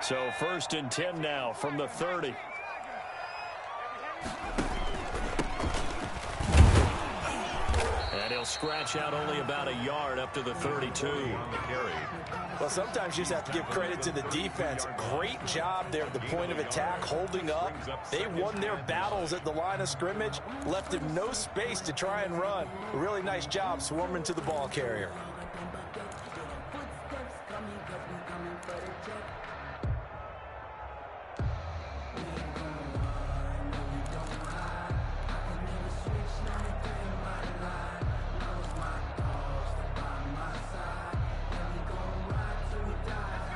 So 1st and 10 now from the 30. And he'll scratch out only about a yard up to the 32. Well, sometimes you just have to give credit to the defense. Great job there at the point of attack, holding up. They won their battles at the line of scrimmage, left him no space to try and run. A really nice job swarming to the ball carrier.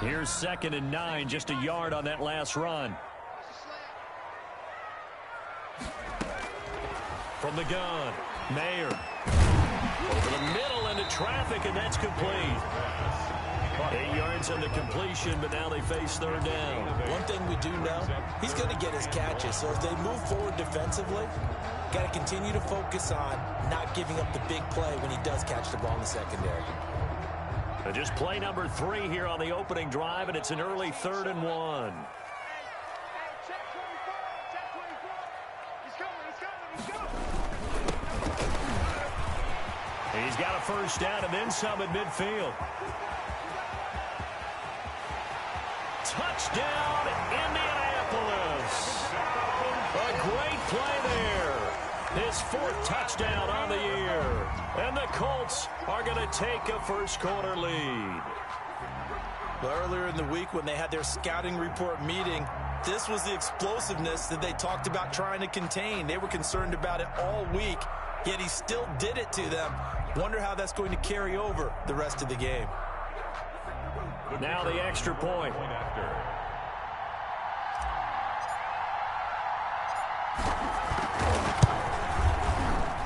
Here's 2nd and 9, just a yard on that last run. From the gun, Mayer. Over the middle into traffic, and that's complete. 8 yards on the completion, but now they face 3rd down. One thing we do know, he's going to get his catches. So if they move forward defensively, got to continue to focus on not giving up the big play when he does catch the ball in the secondary. Just play number 3 here on the opening drive, and it's an early 3rd and 1. He's got a 1st down and then some at midfield. Touchdown, Indianapolis. A great play there. His 4th touchdown on the year. And the Colts are going to take a first-quarter lead. Well, earlier in the week when they had their scouting report meeting, this was the explosiveness that they talked about trying to contain. They were concerned about it all week, yet he still did it to them. Wonder how that's going to carry over the rest of the game. Now the extra point.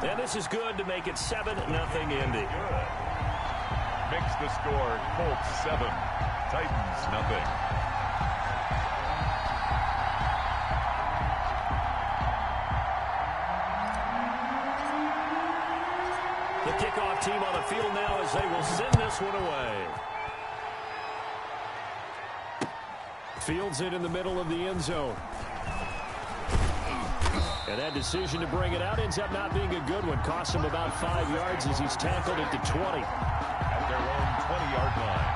And this is good to make it 7-0 Indy. Makes the score Colts 7, Titans nothing. The kickoff team on the field now as they will send this one away. Fields it in the middle of the end zone. And that decision to bring it out ends up not being a good one. Costs him about 5 yards as he's tackled at the 20. At their own 20-yard line.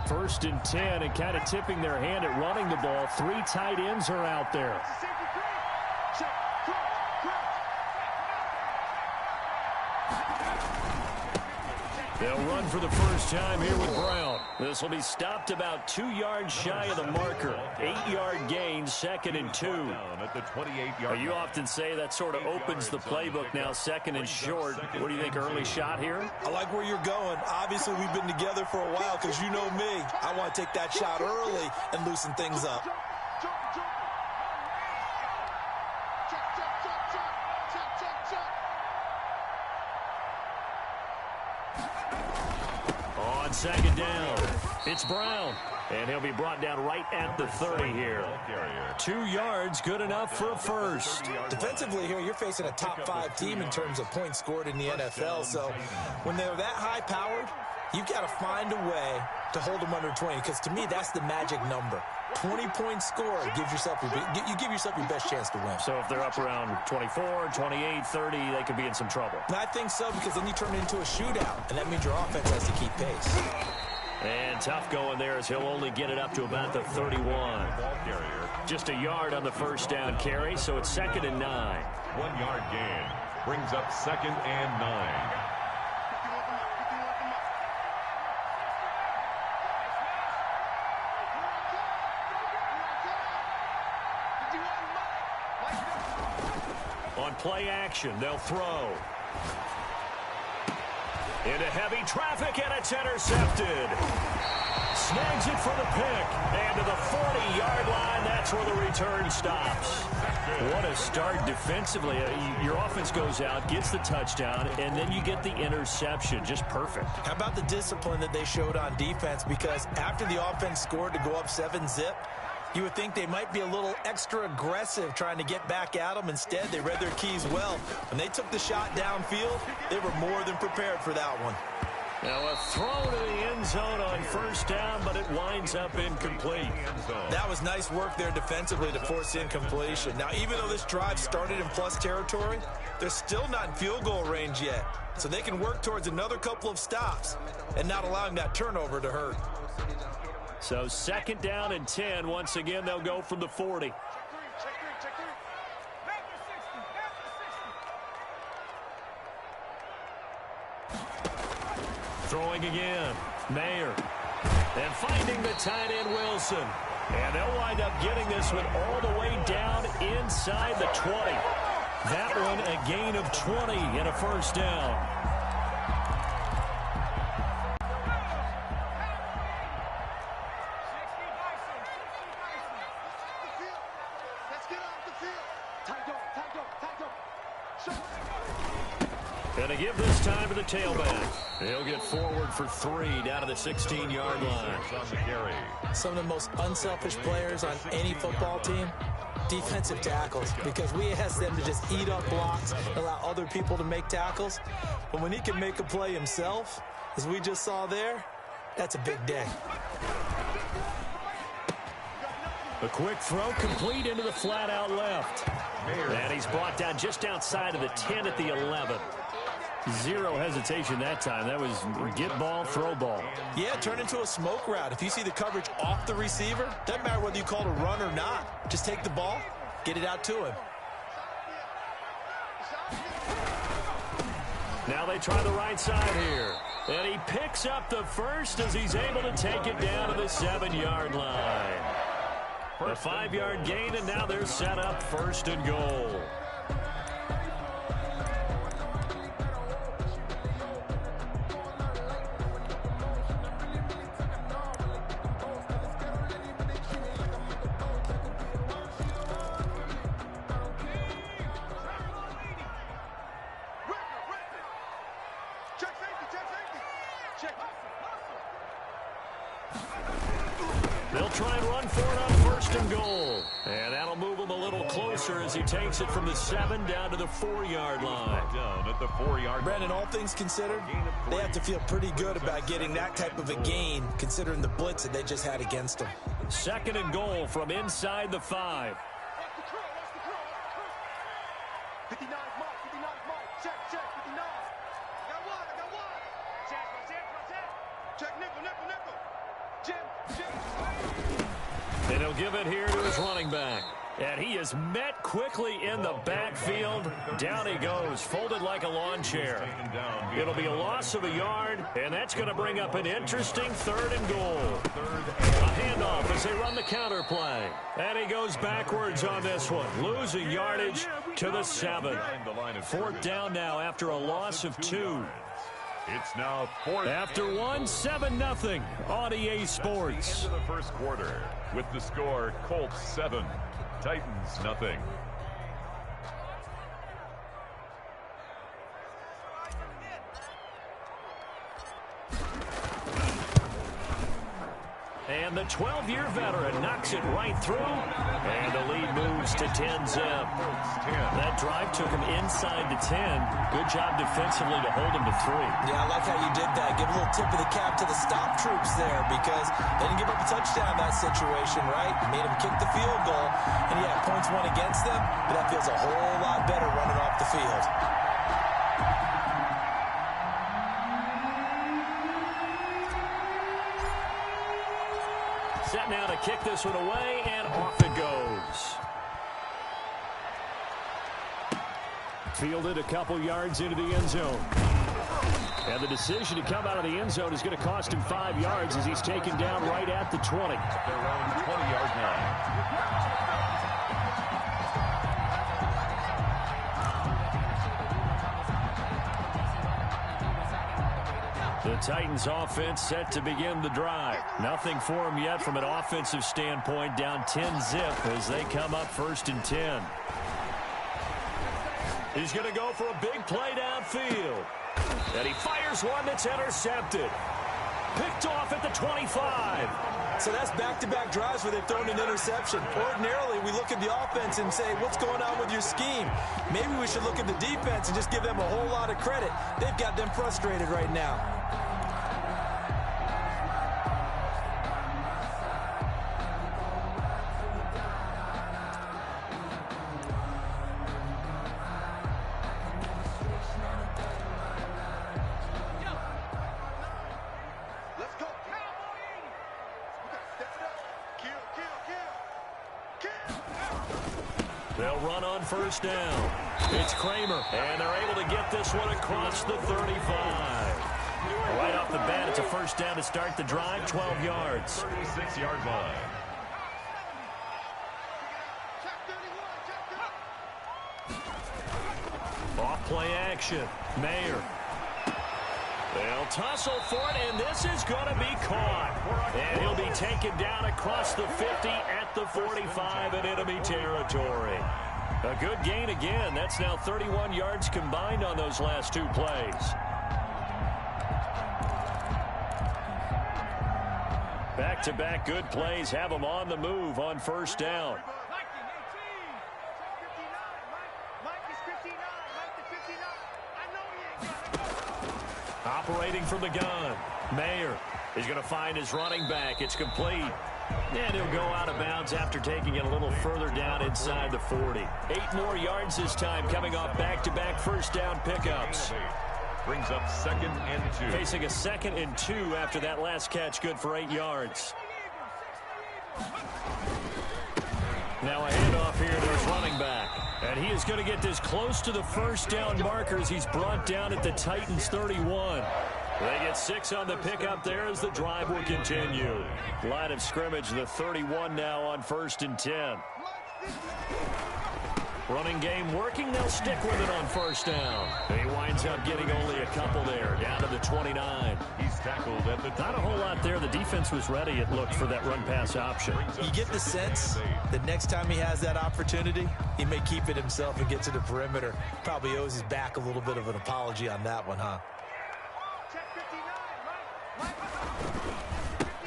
First and 10, and kind of tipping their hand at running the ball. 3 tight ends are out there. They'll run for the first time here with Brown. This will be stopped about 2 yards shy of the marker. 8-yard gain, 2nd and 2. At the 28-yard You often say that sort of opens the playbook now, 2nd and short. What do you think, early shot here? I like where you're going. Obviously, we've been together for a while because you know me. I want to take that shot early and loosen things up. On 2nd down, it's Brown. And he'll be brought down right at the 30 here. 2 yards, good enough for a first. Defensively here, you're facing a top-5 team in terms of points scored in the NFL. So when they're that high-powered, you've got to find a way to hold them under 20. Because to me, that's the magic number. 20-point score gives yourself you give yourself your best chance to win. So if they're up around 24, 28, 30, they could be in some trouble. And I think so, because then you turn it into a shootout, and that means your offense has to keep pace. And tough going there as he'll only get it up to about the 31. Just a yard on the first down carry, so it's 2nd and 9. 1 yard gain brings up 2nd and 9. On play action, they'll throw. Into heavy traffic, and it's intercepted. Snags it for the pick. And to the 40-yard line, that's where the return stops. What a start defensively. Your offense goes out, gets the touchdown, and then you get the interception. Just perfect. How about the discipline that they showed on defense? Because after the offense scored to go up 7-zip, You would think they might be a little extra aggressive trying to get back at them. Instead, they read their keys well. When they took the shot downfield, they were more than prepared for that one. Now a throw to the end zone on first down, but it winds up incomplete. That was nice work there defensively to force incompletion. Now, even though this drive started in plus territory, they're still not in field goal range yet. So they can work towards another couple of stops and not allowing that turnover to hurt. So 2nd down and 10. Once again, they'll go from the 40. Throwing again. Mayer. And finding the tight end, Wilson. And they'll wind up getting this one all the way down inside the 20. That one a gain of 20 and a first down. Going to give this time to the tailback. He'll get forward for 3 down to the 16-yard line. Some of the most unselfish players on any football team, defensive tackles, because we ask them to just eat up blocks, allow other people to make tackles. But when he can make a play himself, as we just saw there, that's a big day. A quick throw complete into the flat out left. And he's brought down just outside of the 10 at the 11. Zero hesitation that time. That was get ball, throw ball. Yeah, turn into a smoke route. If you see the coverage off the receiver, doesn't matter whether you call it a run or not. Just take the ball, get it out to him. Now they try the right side here. And he picks up the first as he's able to take it down to the 7-yard line. A 5-yard gain, and now they're set up 1st and goal. They'll try and run for it on 1st and goal. And that'll move him a little closer as he takes it from the 7 down to the 4-yard line. Down at the 4-yard. Brandon, all things considered, they have to feel pretty good about getting that type of a gain, considering the blitz that they just had against them. 2nd and goal from inside the 5. 59 mark, 59 mark. Check, 59. I got one. Check, nickel. Jim. And he'll give it here to his running back. And he is met quickly in the backfield. Down he goes, folded like a lawn chair. It'll be a loss of a yard, and that's going to bring up an interesting 3rd and goal. A handoff as they run the counter play. And he goes backwards on this one, losing yardage to the 7. 4th down now after a loss of 2. It's now 4th. After 1, 7-0 on EA Sports. Into the 1st quarter with the score Colts 7, Titans nothing. And the 12-year veteran knocks it right through. And the lead moves to 10-zip. That drive took him inside the 10. Good job defensively to hold him to 3. Yeah, I like how you did that. Give a little tip of the cap to the stop troops there, because they didn't give up a touchdown in that situation, right? Made them kick the field goal. And yeah, points went against them, but that feels a whole lot better running off the field. Set now to kick this one away, and off it goes. Fielded a couple yards into the end zone. And the decision to come out of the end zone is going to cost him 5 yards as he's taken down right at the 20. Their own 20-yard line. The Titans offense set to begin the drive. Nothing for them yet from an offensive standpoint, down 10-zip as they come up 1st and 10. He's going to go for a big play downfield. And he fires one that's intercepted. Picked off at the 25. So that's back-to-back drives where they've thrown an interception. Ordinarily, we look at the offense and say, what's going on with your scheme? Maybe we should look at the defense and just give them a whole lot of credit. They've got them frustrated right now. They'll run on first down. It's Kramer, and they're able to get this one across the 35. Right off the bat, it's a first down to start the drive, 12 yards. 36-yard line. Off play action. Mayer. They'll tussle for it, and this is going to be caught. And he'll be taken down across the 50 at the 45 in enemy territory. A good gain again. That's now 31 yards combined on those last two plays. Back-to-back good plays have them on the move on first down. Operating from the gun. Mayer is going to find his running back. It's complete. And he'll go out of bounds after taking it a little further down inside the 40. 8 more yards this time coming off back-to-back first down pickups. Brings up 2nd and 2. Facing a 2nd and 2 after that last catch, good for 8 yards. Now a handoff here to his running back. And he is going to get this close to the first down markers. He's brought down at the Titans 31. They get 6 on the pickup there as the drive will continue. Line of scrimmage, the 31 now on 1st and 10. Running game working. They'll stick with it on first down. He winds up getting only a couple there, down to the 29. He's tackled at the Not a whole lot there. The defense was ready, it looked, for that run-pass option. You get the sense that next time he has that opportunity, he may keep it himself and get to the perimeter. Probably owes his back a little bit of an apology on that one, huh?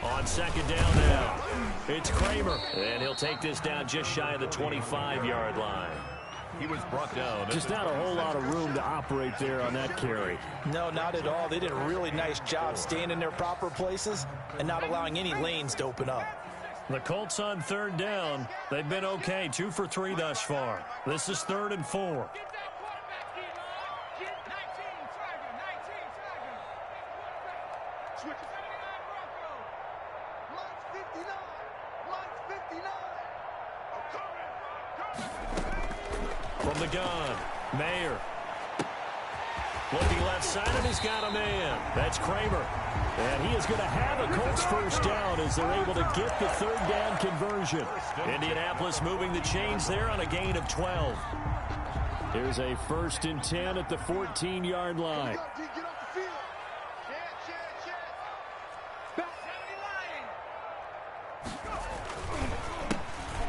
On second down now, it's Kramer. And he'll take this down just shy of the 25-yard line. He was brought down. Just not a whole lot of room to operate there on that carry. No, not at all. They did a really nice job staying in their proper places and not allowing any lanes to open up. The Colts on third down. They've been okay, 2 for 3 thus far. This is 3rd and 4. From the gun, Mayer. Looking left side, and he's got a man. That's Kramer. And he is going to have a Colts first down as they're able to get the third down conversion. Indianapolis moving the chains there on a gain of 12. Here's a 1st and 10 at the 14-yard line.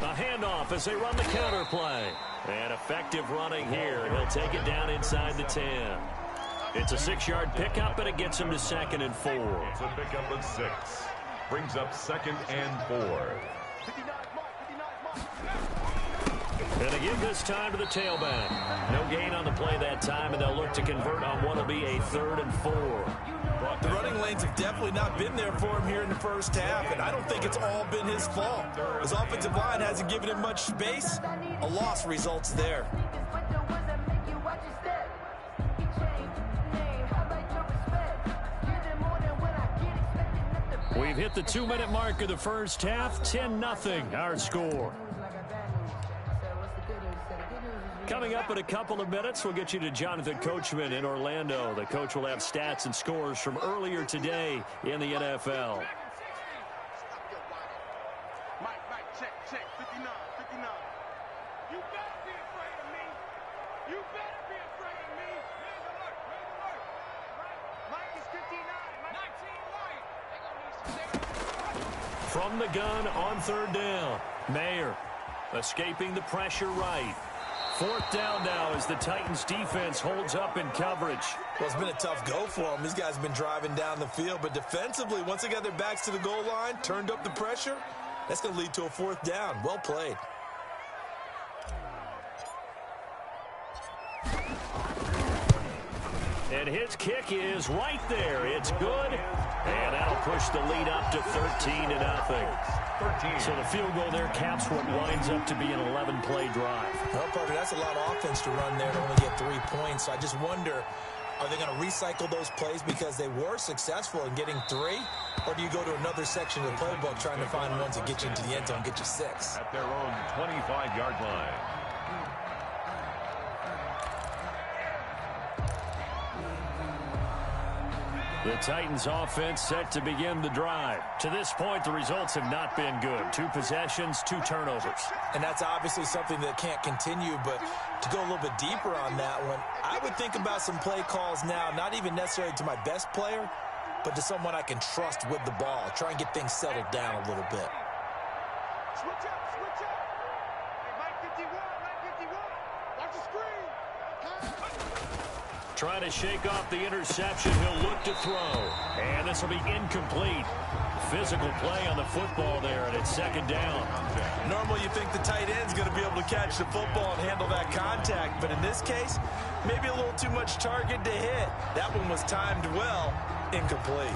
A handoff as they run the counter play. And effective running here. He'll take it down inside the 10. It's a 6-yard pickup, and it gets him to 2nd and 4. It's a pickup of 6. Brings up 2nd and 4. And again this time to the tailback. No gain on the play that time, and they'll look to convert on what will be a 3rd and 4. The running lanes have definitely not been there for him here in the first half, and I don't think it's all been his fault. His offensive line hasn't given him much space. A loss results there. We've hit the 2-minute mark of the first half. 10-0 our score. Coming up in a couple of minutes, we'll get you to Jonathan Coachman in Orlando. The coach will have stats and scores from earlier today in the NFL. Check, 59. You better be afraid of me. You better be afraid of me. Raise alert. Mike is 59. 19 light. From the gun on third down, Mayer escaping the pressure right. Fourth down now as the Titans defense holds up in coverage. Well, it's been a tough go for them. These guys have been driving down the field, but defensively, once they got their backs to the goal line, turned up the pressure, that's going to lead to a fourth down. Well played. And his kick is right there. It's good. And that'll push the lead up to 13-0. So the field goal there caps what winds up to be an 11-play drive. Well, Parker, that's a lot of offense to run there to only get 3 points. So I just wonder, are they going to recycle those plays because they were successful in getting 3? Or do you go to another section of the playbook trying to find ones that get you into the end zone and get you 6? At their own 25-yard line. The Titans offense set to begin the drive. To this point, the results have not been good. 2 possessions, 2 turnovers. And that's obviously something that can't continue, but to go a little bit deeper on that one, I would think about some play calls now, not even necessarily to my best player, but to someone I can trust with the ball. Try and get things settled down a little bit. Switch up, switch up. Hey, Mike 51, Mike 51. Watch the screen. Trying to shake off the interception. He'll look to throw. And this will be incomplete. Physical play on the football there, and it's second down. Normally you think the tight end's going to be able to catch the football and handle that contact, but in this case, maybe a little too much target to hit. That one was timed well, incomplete.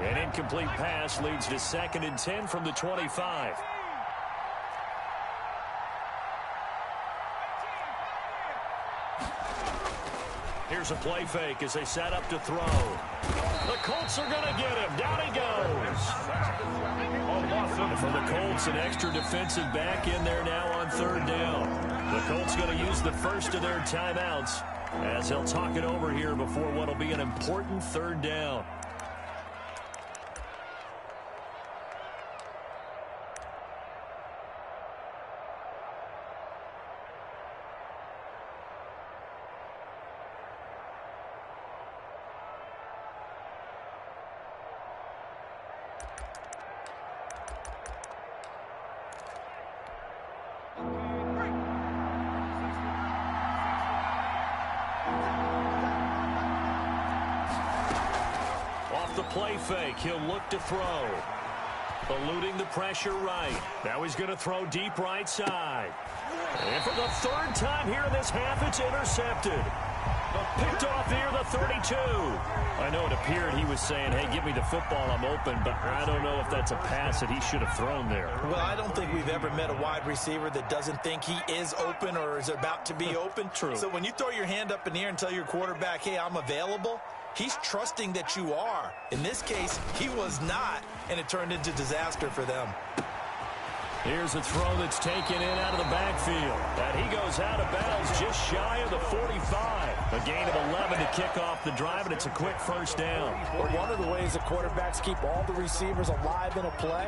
An incomplete pass leads to 2nd and 10 from the 25. Here's a play fake as they set up to throw. The Colts are going to get him. Down he goes. And for the Colts, an extra defensive back in there now on 3rd down. The Colts going to use the first of their timeouts as they'll talk it over here before what will be an important 3rd down. The play fake, he'll look to throw. Eluding the pressure right. Now he's going to throw deep right side. And for the 3rd time here in this half, it's intercepted. Picked off near the 32. I know it appeared he was saying, hey, give me the football, I'm open, but I don't know if that's a pass that he should have thrown there. Well, I don't think we've ever met a wide receiver that doesn't think he is open or is about to be open. True. So when you throw your hand up in the air and tell your quarterback, hey, I'm available, he's trusting that you are. In this case, he was not, and it turned into disaster for them. Here's a throw that's taken in out of the backfield. And he goes out of bounds just shy of the 45. A gain of 11 to kick off the drive, and it's a quick 1st down. Well, one of the ways the quarterbacks keep all the receivers alive in a play,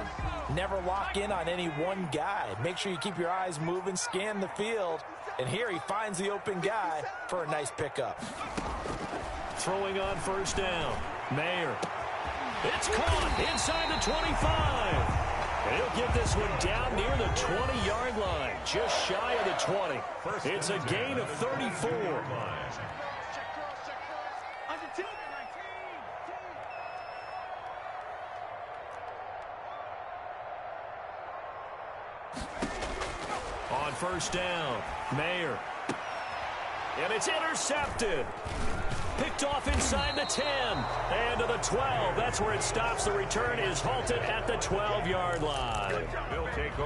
never lock in on any one guy. Make sure you keep your eyes moving, scan the field, and here he finds the open guy for a nice pickup. Throwing on 1st down. Mayer. It's caught inside the 25. And he'll get this one down near the 20-yard line, just shy of the 20. It's a gain of 34. On 1st down, Mayer. And it's intercepted. Picked off inside the 10 and to the 12. That's where it stops. The return is halted at the 12-yard line.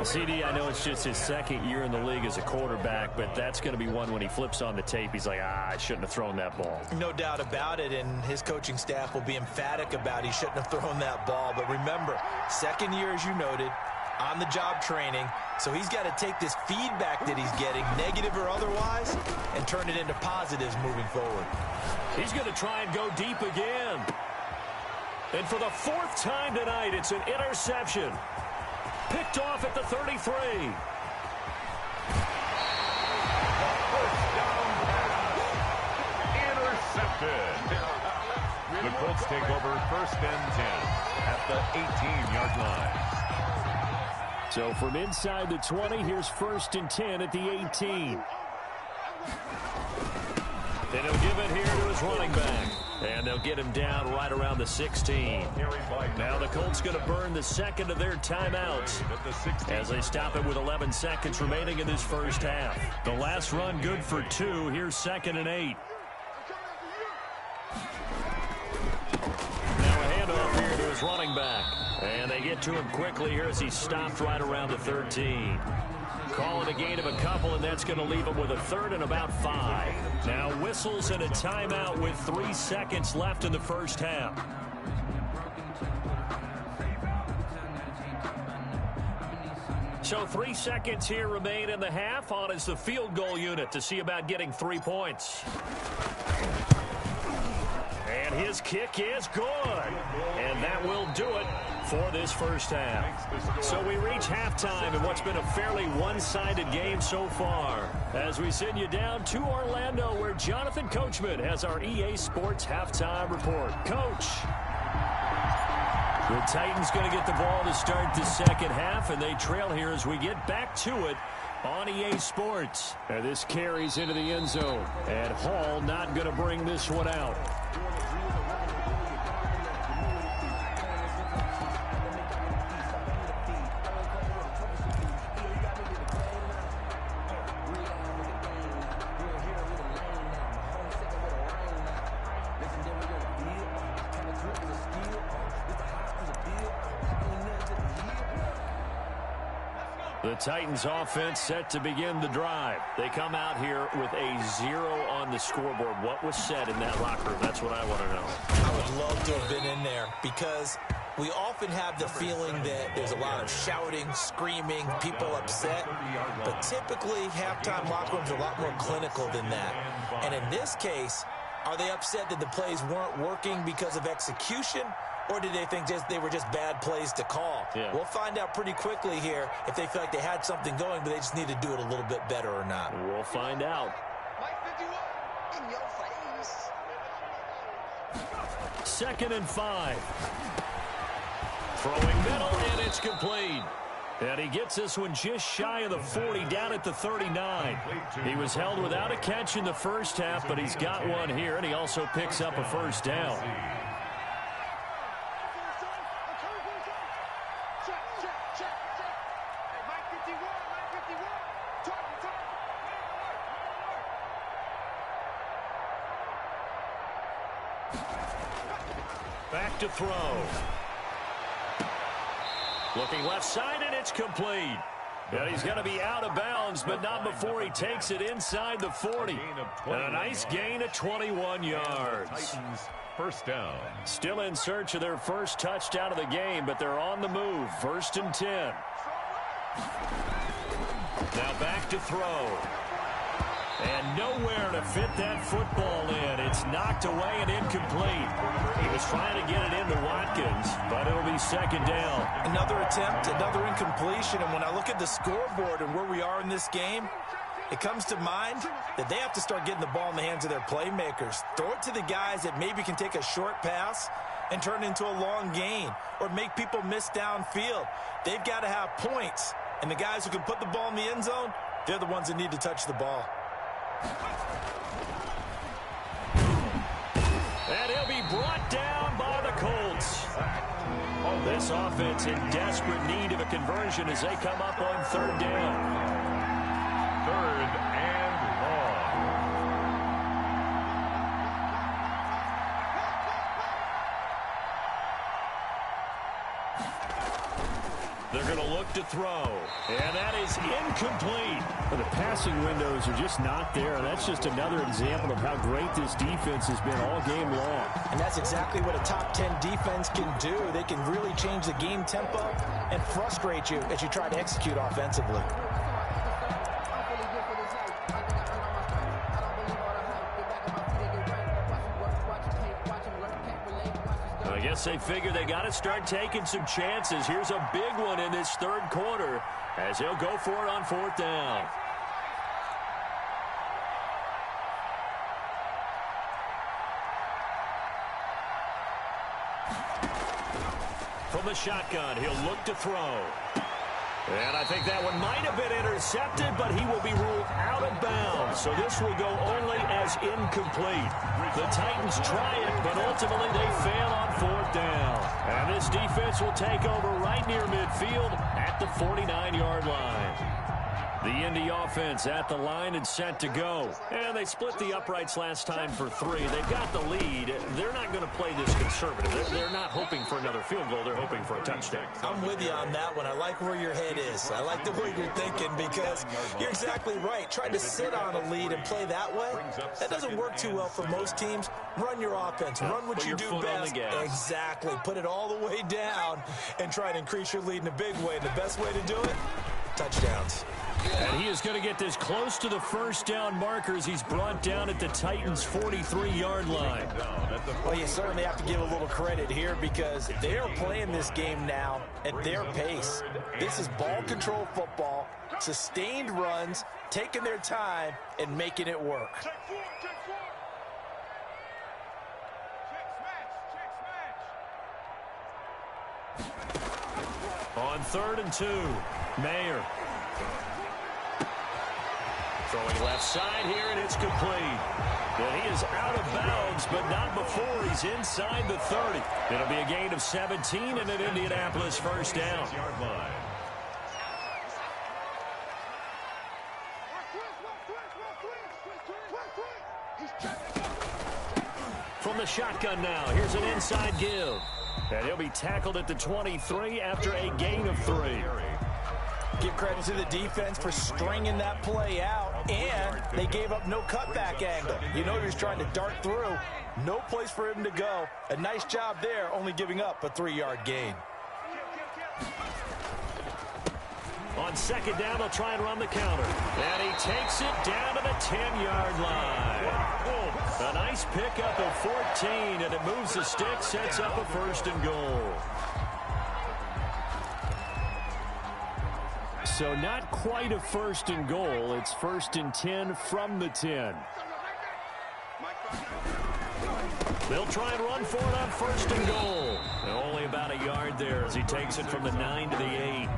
CD, I know it's just his 2nd year in the league as a quarterback, but that's going to be one when he flips on the tape. He's like, I shouldn't have thrown that ball. No doubt about it, and his coaching staff will be emphatic about he shouldn't have thrown that ball. But remember, 2nd year, as you noted, on-the-job training. So he's got to take this feedback that he's getting, negative or otherwise, and turn it into positives moving forward. He's going to try and go deep again. And for the 4th time tonight, it's an interception. Picked off at the 33. Intercepted. The Colts take over 1st and 10 at the 18-yard line. So from inside the 20, here's 1st and 10 at the 18. Then he'll give it here to his running back. And they'll get him down right around the 16. Now the Colts going to burn the second of their timeouts as they stop it with 11 seconds remaining in this first half. The last run good for 2. Here's 2nd and 8. Now a handoff here to his running back. And they get to him quickly here as he's stopped right around the 13. Calling a gain of a couple, and that's going to leave him with a 3rd and about 5. Now whistles and a timeout with 3 seconds left in the first half. So 3 seconds here remain in the half. On is the field goal unit to see about getting 3 points. And his kick is good. And that will do it for this first half. So we reach halftime in what's been a fairly one-sided game so far. As we send you down to Orlando, where Jonathan Coachman has our EA Sports halftime report. Coach. The Titans going to get the ball to start the second half, and they trail here as we get back to it on EA Sports. And this carries into the end zone. And Hall not going to bring this one out. The Titans offense set to begin the drive. They come out here with a 0 on the scoreboard. What was said in that locker room? That's what I want to know. I would love to have been in there because we often have the feeling that there's a lot of shouting, screaming, people upset. But typically, halftime locker rooms are a lot more clinical than that. And in this case, are they upset that the plays weren't working because of execution? Or did they think they were just bad plays to call? Yeah. We'll find out pretty quickly here if they feel like they had something going, but they just need to do it a little bit better or not. We'll find out. In your face. 2nd and 5. Throwing middle, and it's complete. And he gets this one just shy of the 40, down at the 39. He was held without a catch in the first half, but he's got one here, and he also picks up a first down. Back to throw. Looking left side, and it's complete. And he's going to be out of bounds, but not before he takes it inside the 40. And a nice gain of 21 yards. First down. Still in search of their first touchdown of the game, but they're on the move. 1st and 10. Now back to throw. And nowhere to fit that football in. It's knocked away and incomplete. He was trying to get it into Watkins, but it'll be 2nd down. Another attempt, another incompletion. And when I look at the scoreboard and where we are in this game, it comes to mind that they have to start getting the ball in the hands of their playmakers. Throw it to the guys that maybe can take a short pass and turn it into a long gain or make people miss downfield. They've got to have points. And the guys who can put the ball in the end zone, they're the ones that need to touch the ball. And he'll be brought down by the Colts. This offense in desperate need of a conversion as they come up on 3rd down. 3rd and long. They're going to look to throw. And that is incomplete. Well, the passing windows are just not there. And that's just another example of how great this defense has been all game long. And that's exactly what a top 10 defense can do. They can really change the game tempo and frustrate you as you try to execute offensively. I guess they figure they got to start taking some chances. Here's a big one in this 3rd quarter as he'll go for it on 4th down. From the shotgun, he'll look to throw. And I think that one might have been intercepted, but he will be ruled out of bounds. So this will go only as incomplete. The Titans try it, but ultimately they fail on 4th down. And this defense will take over right near midfield at the 49-yard line. The Indy offense at the line and set to go. And they split the uprights last time for 3. They've got the lead. They're not going to play this conservative. They're not hoping for another field goal. They're hoping for a touchdown. I'm with you on that one. I like where your head is. I like the way you're thinking because you're exactly right. Trying to sit on a lead and play that way, that doesn't work too well for most teams. Run your offense. Run what you do best. Exactly. Put it all the way down and try to increase your lead in a big way. And the best way to do it, touchdowns. And he is going to get this close to the first down markers. He's brought down at the Titans' 43-yard line. Well, you certainly have to give a little credit here because they're playing this game now at their pace. This is ball control football, sustained runs, taking their time, and making it work. On 3rd and 2, Mayer. Throwing left side here, and it's complete. And he is out of bounds, but not before he's inside the 30. It'll be a gain of 17 and an Indianapolis first down. From the shotgun now, here's an inside give. And he'll be tackled at the 23 after a gain of 3. Give credit to the defense for stringing that play out, and they gave up no cutback angle. You know he was trying to dart through. No place for him to go. A nice job there, only giving up a 3-yard gain. On 2nd down, they'll try and run the counter. And he takes it down to the 10-yard line. A nice pickup of 14, and it moves the stick, sets up a 1st and goal. So not quite a 1st and goal. It's 1st and 10 from the 10. They'll try and run for it on 1st and goal. And only about a yard there as he takes it from the 9 to the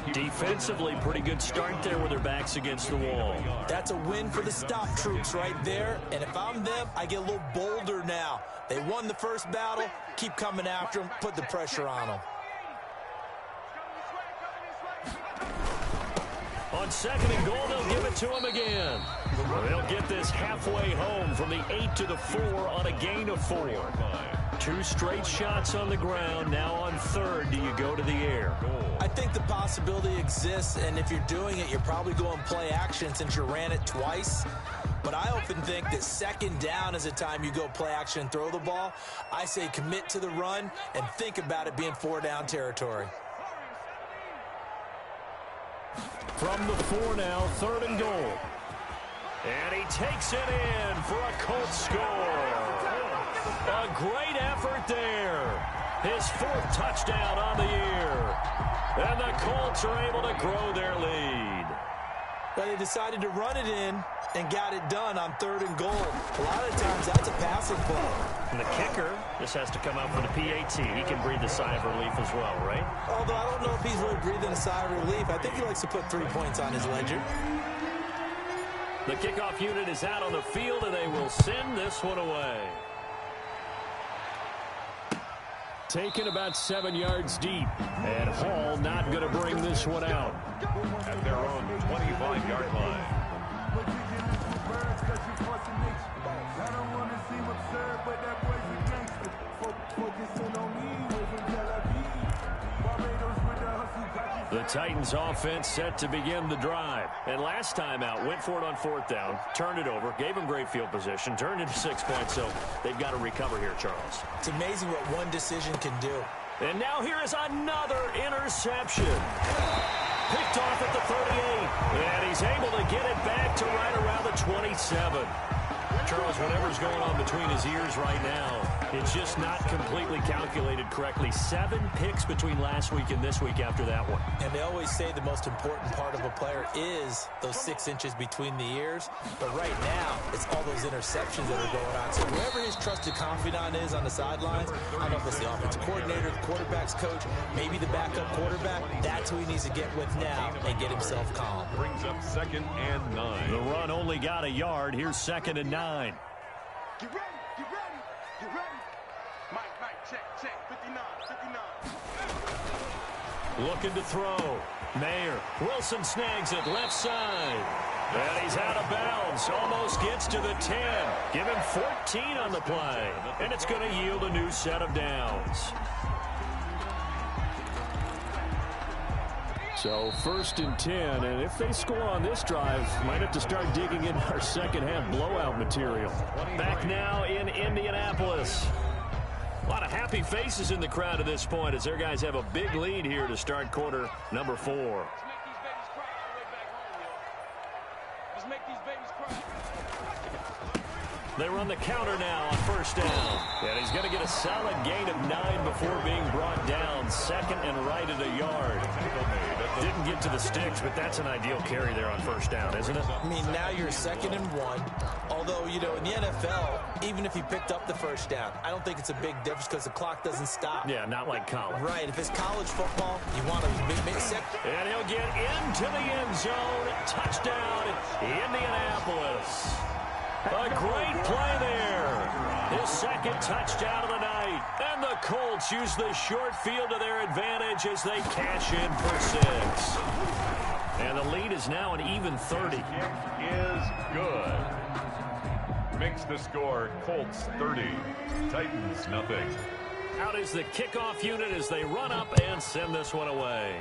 8. Defensively, pretty good start there with their backs against the wall. That's a win for the stop troops right there. And if I'm them, I get a little bolder now. They won the first battle. Keep coming after them. Put the pressure on them. On 2nd and goal, they'll give it to him again. They'll get this halfway home from the 8 to the 4 on a gain of 4. 2 straight shots on the ground. Now on 3rd, do you go to the air? I think the possibility exists, and if you're doing it, you're probably going play action since you ran it twice. But I often think that 2nd down is a time you go play action and throw the ball. I say commit to the run and think about it being 4-down territory. From the 4 now, 3rd and goal. And he takes it in for a Colts score. A great effort there. His 4th touchdown on the year. And the Colts are able to grow their lead. Well, they decided to run it in and got it done on 3rd and goal. A lot of times that's a passing play. And the kicker just has to come out for the PAT. He can breathe a sigh of relief as well, right? Although I don't know if he's really breathing a sigh of relief. I think he likes to put 3 points on his ledger. The kickoff unit is out on the field, and they will send this one away. Taken about 7 yards deep. And Hall not going to bring this one out. At their own 25-yard line. The Titans offense set to begin the drive. And last time out, went for it on 4th down, turned it over, gave them great field position, turned it to 6 points, so they've got to recover here, Charles. It's amazing what one decision can do. And now here is another interception. Picked off at the 38, and he's able to get it back to right around the 27. Charles, whatever's going on between his ears right now, It's just not completely calculated correctly. 7 picks between last week and this week after that one. And they always say the most important part of a player is those 6 inches between the ears. But right now, it's all those interceptions that are going on. So whoever his trusted confidant is on the sidelines, I don't know if it's the offensive coordinator, the quarterback's coach, maybe the backup quarterback, that's who he needs to get with now and get himself calm. Brings up 2nd and 9. The run only got a yard. Here's 2nd and 9. Get ready, get ready, get ready. Mike, check, 59, 59. Looking to throw. Mayer. Wilson snags it left side. And he's out of bounds. Almost gets to the 10. Give him 14 on the play. And it's going to yield a new set of downs. So 1st and 10, and if they score on this drive, might have to start digging in our second-half blowout material. Back now in Indianapolis. A lot of happy faces in the crowd at this point as their guys have a big lead here to start quarter number 4. They run the counter now on 1st down. And he's going to get a solid gain of 9 before being brought down. 2nd and right at a yard. Didn't get to the sticks, but that's an ideal carry there on 1st down, isn't it? I mean, now you're 2nd and 1. Although, you know, in the NFL, even if he picked up the 1st down, I don't think it's a big difference because the clock doesn't stop. Yeah, not like college. Right. If it's college football, you want to make second. And he'll get into the end zone. Touchdown, Indianapolis. A great play there. His 2nd touchdown of the night. And the Colts use the short field to their advantage as they cash in for 6. And the lead is now an even 30. Is good. Makes the score Colts 30. Titans nothing. Out is the kickoff unit as they run up and send this one away.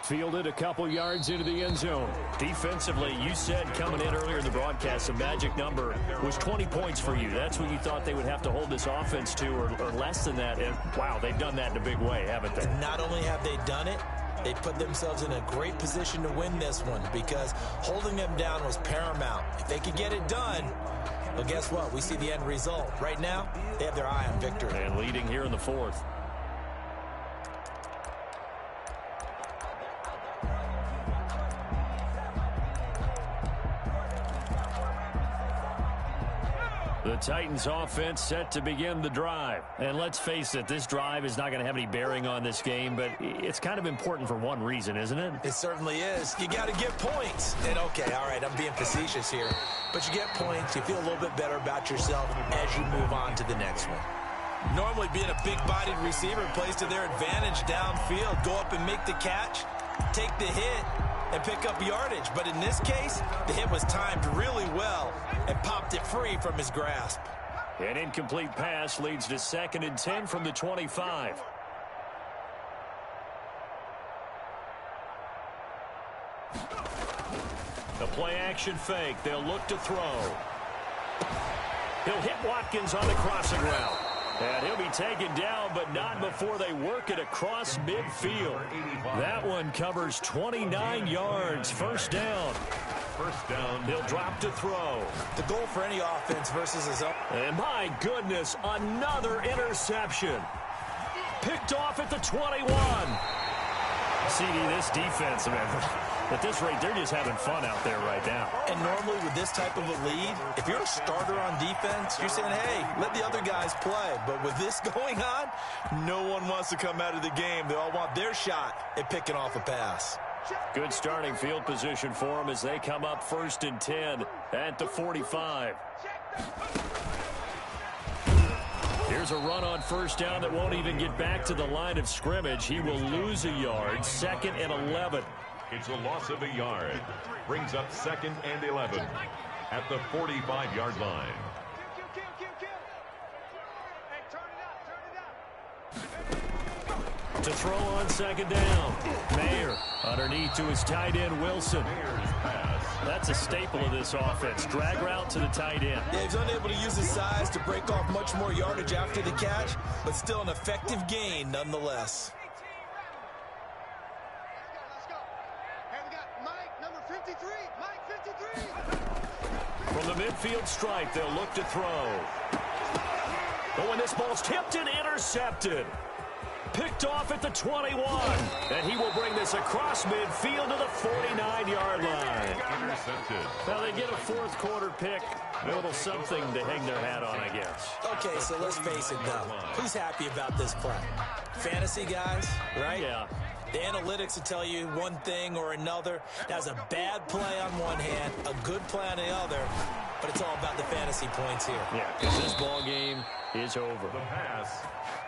Fielded a couple yards into the end zone. Defensively, you said coming in earlier in the broadcast, the magic number was 20 points for you. That's what you thought they would have to hold this offense to, or less than that. And, wow, they've done that in a big way, haven't they? Not only have they done it, they put themselves in a great position to win this one because holding them down was paramount. If they could get it done, well, guess what? We see the end result. Right now, they have their eye on victory. And leading here in the 4th. The Titans offense set to begin the drive. And let's face it, this drive is not going to have any bearing on this game, but it's kind of important for one reason, isn't it? It certainly is. You got to get points. And okay, all right, I'm being facetious here. But you get points, you feel a little bit better about yourself as you move on to the next one. Normally being a big-bodied receiver plays to their advantage downfield. Go up and make the catch, take the hit, and pick up yardage. But in this case, the hit was timed really well and popped it free from his grasp. An incomplete pass leads to 2nd and 10 from the 25. The play-action fake. They'll look to throw. He'll hit Watkins on the crossing route. And he'll be taken down, but not before they work it across midfield. That one covers 29 yards. 1st down. 1st down. He'll drop to throw. The goal for any offense versus his own. And my goodness, another interception. Picked off at the 21. CD, this defense, man, at this rate, they're just having fun out there right now. And normally with this type of a lead, if you're a starter on defense, you're saying, hey, let the other guys play. But with this going on, no one wants to come out of the game. They all want their shot at picking off a pass. Good starting field position for them as they come up 1st and 10 at the 45. Here's a run on 1st down that won't even get back to the line of scrimmage. He will lose a yard. 2nd and 11. It's a loss of a yard. Brings up 2nd and 11 at the 45-yard line. To throw on 2nd down. Mayer underneath to his tight end, Wilson. That's a staple of this offense. Drag route to the tight end. Yeah, he's unable to use his size to break off much more yardage after the catch, but still an effective gain nonetheless. Hey, we got Mike, number 53. Mike, 53. From the midfield. midfield stripe. They'll look to throw. But when this ball's tipped and intercepted. Picked off at the 21. And he will bring this across midfield to the 49-yard line. Intercepted. Now they get a fourth quarter pick. A little something to hang their hat on, I guess. Okay, so let's face it, though. Who's happy about this play? Fantasy guys, right? Yeah. The analytics will tell you one thing or another. That's a bad play on one hand, a good play on the other, but it's all about the fantasy points here. Yeah, because this ball game is over. The pass.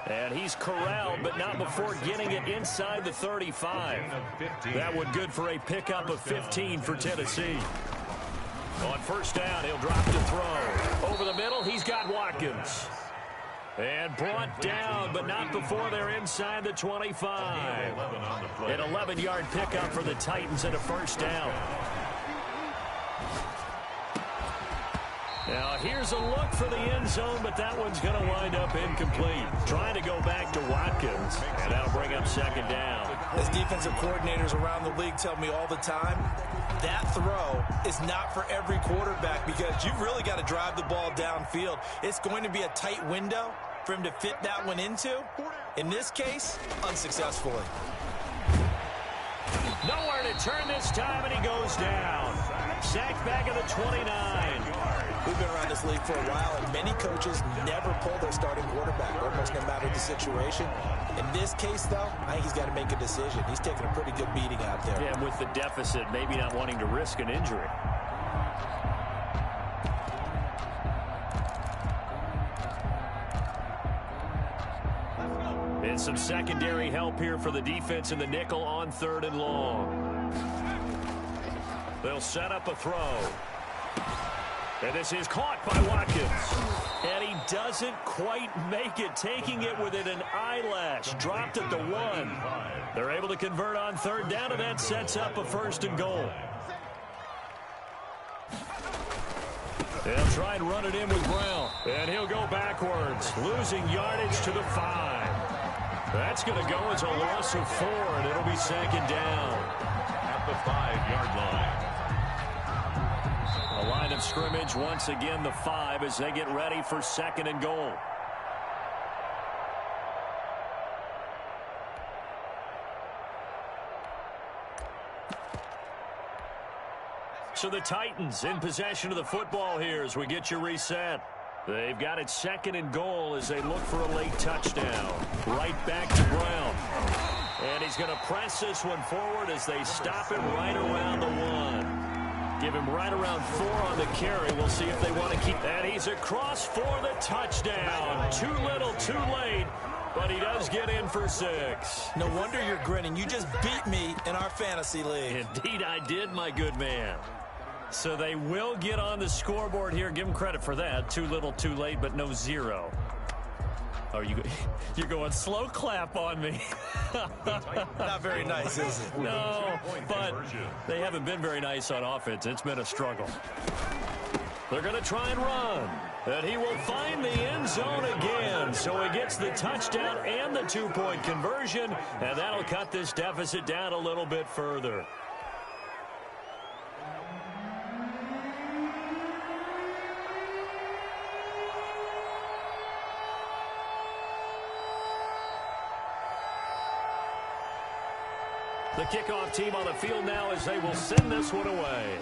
And he's corralled, but not before getting it inside the 35. That would good for a pickup of 15 for Tennessee. On first down, he'll drop to throw. Over the middle, he's got Watkins. And brought down, but not before they're inside the 25. An 11-yard pickup for the Titans and a first down. Now, here's a look for the end zone, but that one's going to wind up incomplete. Trying to go back to Watkins, and that'll bring up second down. As defensive coordinators around the league tell me all the time, that throw is not for every quarterback because you've really got to drive the ball downfield. It's going to be a tight window for him to fit that one into. In this case, unsuccessfully. Nowhere to turn this time, and he goes down. Sacked back at the 29. We've been around this league for a while, and many coaches never pull their starting quarterback, almost no matter the situation. In this case, though, I think he's got to make a decision. He's taking a pretty good beating out there. Yeah, and with the deficit, maybe not wanting to risk an injury. And some secondary help here for the defense in the nickel on third and long. They'll set up a throw. And this is caught by Watkins. And he doesn't quite make it, taking it within an eyelash. Dropped at the 1. They're able to convert on third down, and that sets up a first and goal. They'll try and run it in with Brown. And he'll go backwards, losing yardage to the 5. That's going to go as a loss of 4, and it'll be second down. At the 5-yard line. A line of scrimmage, once again the 5 as they get ready for second and goal. So the Titans in possession of the football here as we get you reset. They've got it second and goal as they look for a late touchdown. Right back to Brown. And he's going to press this one forward as they stop him right around the 1. Give him right around 4 on the carry. We'll see if they want to keep that. He's across for the touchdown. Too little, too late. But he does get in for 6. No wonder you're grinning. You just beat me in our fantasy league. Indeed I did, my good man. So they will get on the scoreboard here. Give them credit for that. Too little, too late, but no 0. Oh, you're going slow clap on me. Not very nice, is it? No, but they haven't been very nice on offense. It's been a struggle. They're going to try and run. And he will find the end zone again. So he gets the touchdown and the 2-point conversion. And that'll cut this deficit down a little bit further. The kickoff team on the field now as they will send this one away.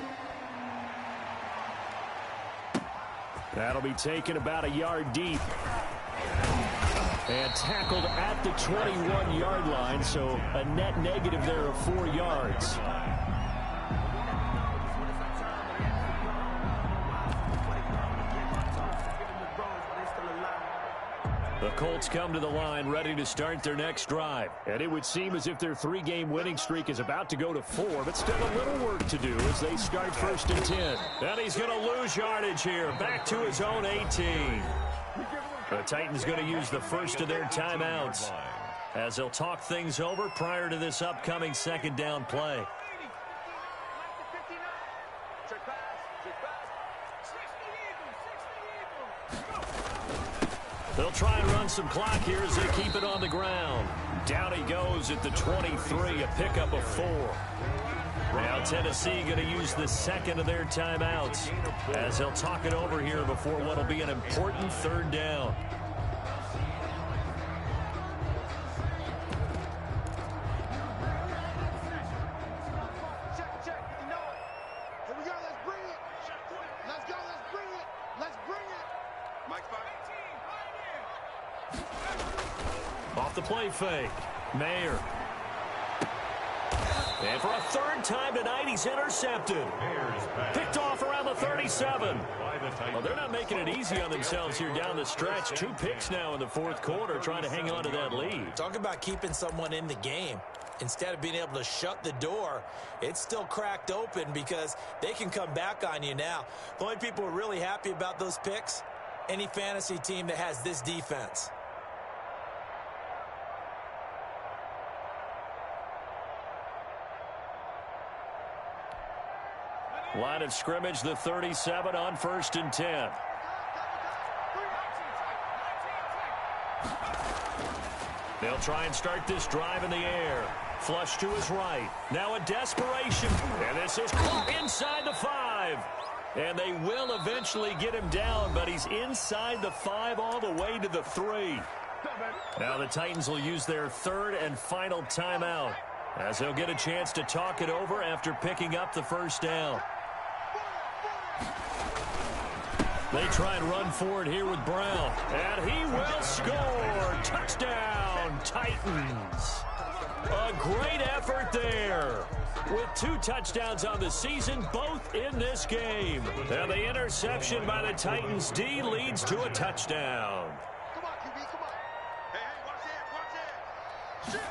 That'll be taken about a yard deep. And tackled at the 21-yard line, so a net negative there of 4 yards. The Colts come to the line ready to start their next drive. And it would seem as if their 3-game winning streak is about to go to 4, but still a little work to do as they start first and 10. And he's going to lose yardage here, back to his own 18. The Titans going to use the first of their timeouts as they'll talk things over prior to this upcoming second down play. They'll try and run some clock here as they keep it on the ground. Down he goes at the 23, a pickup of 4. Now Tennessee going to use the second of their timeouts as they'll talk it over here before what will be an important third down. Off the play fake. Mayer. And for a third time tonight, he's intercepted. Picked off around the 37. Well, they're not making it easy on themselves here down the stretch. 2 picks now in the fourth quarter trying to hang on to that lead. Talk about keeping someone in the game. Instead of being able to shut the door, it's still cracked open because they can come back on you now. The only people who are really happy about those picks, any fantasy team that has this defense. Line of scrimmage, the 37 on 1st and 10. They'll try and start this drive in the air. Flush to his right. Now a desperation. And this is inside the 5. And they will eventually get him down, but he's inside the 5 all the way to the 3. Now the Titans will use their third and final timeout as they'll get a chance to talk it over after picking up the first down. They try and run forward here with Brown. And he will score. Touchdown, Titans. A great effort there. With 2 touchdowns on the season, both in this game. And the interception by the Titans D leads to a touchdown. Come on, QB, come on. Hey, watch it.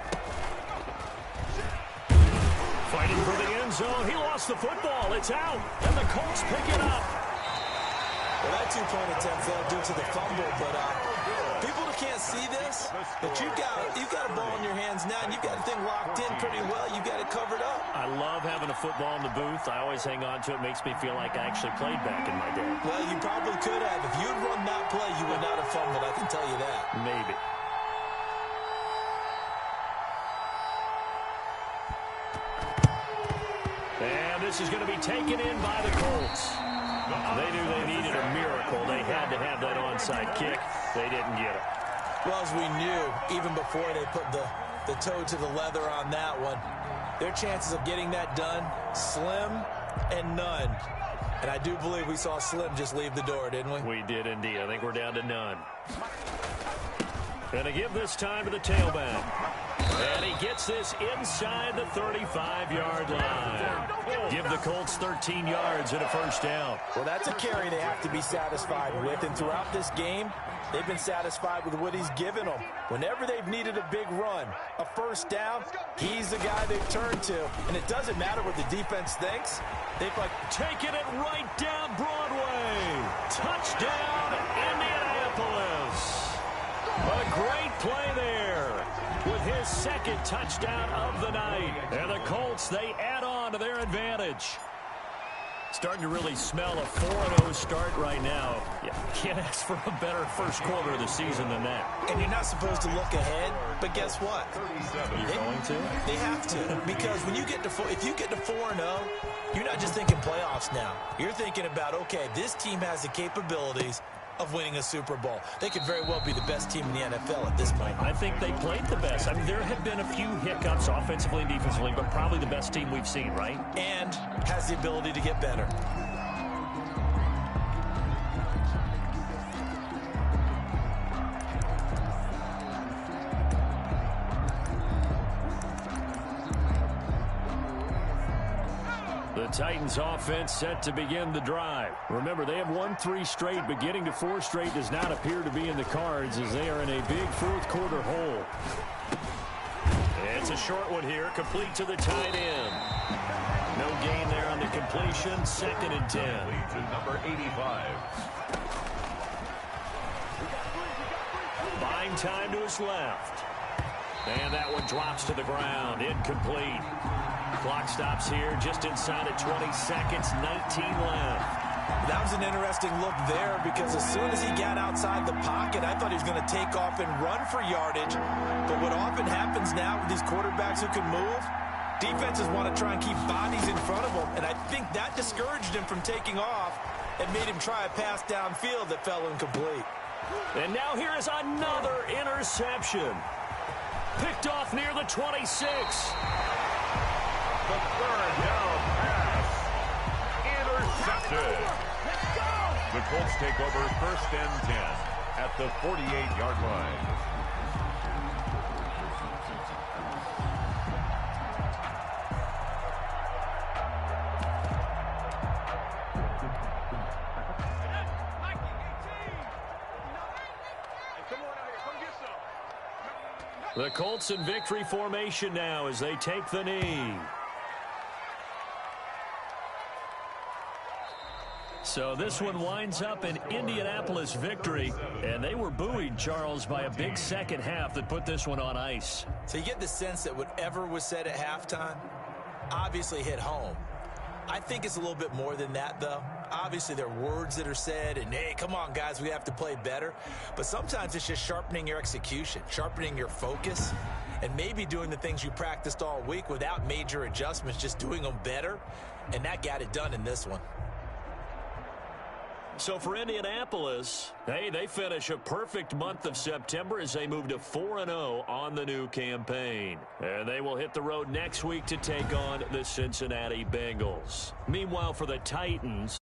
Fighting for the end zone. He lost the football. It's out. And the Colts pick it up. Well, that 2-point attempt failed due to the fumble, but people who can't see this, that you've got a ball in your hands now, and you've got the thing locked in pretty well. You've got it covered up. I love having a football in the booth. I always hang on to it. Makes me feel like I actually played back in my day. Well, you probably could have. If you'd run that play, you would not have fumbled. I can tell you that. Maybe. And this is going to be taken in by the Colts. They knew they needed a miracle. They had to have that onside kick. They didn't get it. Well, as we knew, even before they put the toe to the leather on that one, their chances of getting that done, slim and none. And I do believe we saw Slim just leave the door, didn't we? We did indeed. I think we're down to none. Going to give this time to the tailback. And he gets this inside the 35-yard line. Give the Colts 13 yards and a first down. Well, that's a carry they have to be satisfied with. And throughout this game, they've been satisfied with what he's given them. Whenever they've needed a big run, a first down, he's the guy they've turned to. And it doesn't matter what the defense thinks. They've taking it right down Broadway. Touchdown, Indianapolis. A great play there with his second touchdown of the night. And the Colts, they add on to their advantage. Starting to really smell a 4-0 start right now. Yeah, can't ask for a better first quarter of the season than that. And you're not supposed to look ahead, but guess what? You're going to? They have to, because when you get to if you get to 4-0, you're not just thinking playoffs now. You're thinking about, okay, this team has the capabilities of winning a Super Bowl. They could very well be the best team in the NFL at this point. I think they played the best. I mean, there have been a few hiccups offensively and defensively, but probably the best team we've seen, right? And has the ability to get better. The Titans offense set to begin the drive. Remember, they have won 3 straight, but getting to 4 straight does not appear to be in the cards as they are in a big fourth quarter hole. It's a short one here, complete to the tight end. No gain there on the completion, 2nd and 10. Leads to number 85. Buying time to his left. And that one drops to the ground, incomplete. Clock stops here just inside of 20 seconds, 19 left. That was an interesting look there because as soon as he got outside the pocket, I thought he was going to take off and run for yardage. But what often happens now with these quarterbacks who can move, Defenses want to try and keep bodies in front of him, and I think that discouraged him from taking off and made him try a pass downfield that fell incomplete. And now here is another interception. Picked off near the 26. The third down pass. Intercepted. The Colts take over 1st and 10 at the 48-yard line. The Colts in victory formation now as they take the knee. So this one winds up an Indianapolis victory, and they were buoyed, Charles, by a big second half that put this one on ice. So you get the sense that whatever was said at halftime obviously hit home. I think it's a little bit more than that, though. Obviously, there are words that are said, and, hey, come on, guys, we have to play better. But sometimes it's just sharpening your execution, sharpening your focus, and maybe doing the things you practiced all week without major adjustments, just doing them better. And that got it done in this one. So for Indianapolis, hey, they finish a perfect month of September as they move to 4-0 on the new campaign. And they will hit the road next week to take on the Cincinnati Bengals. Meanwhile, for the Titans,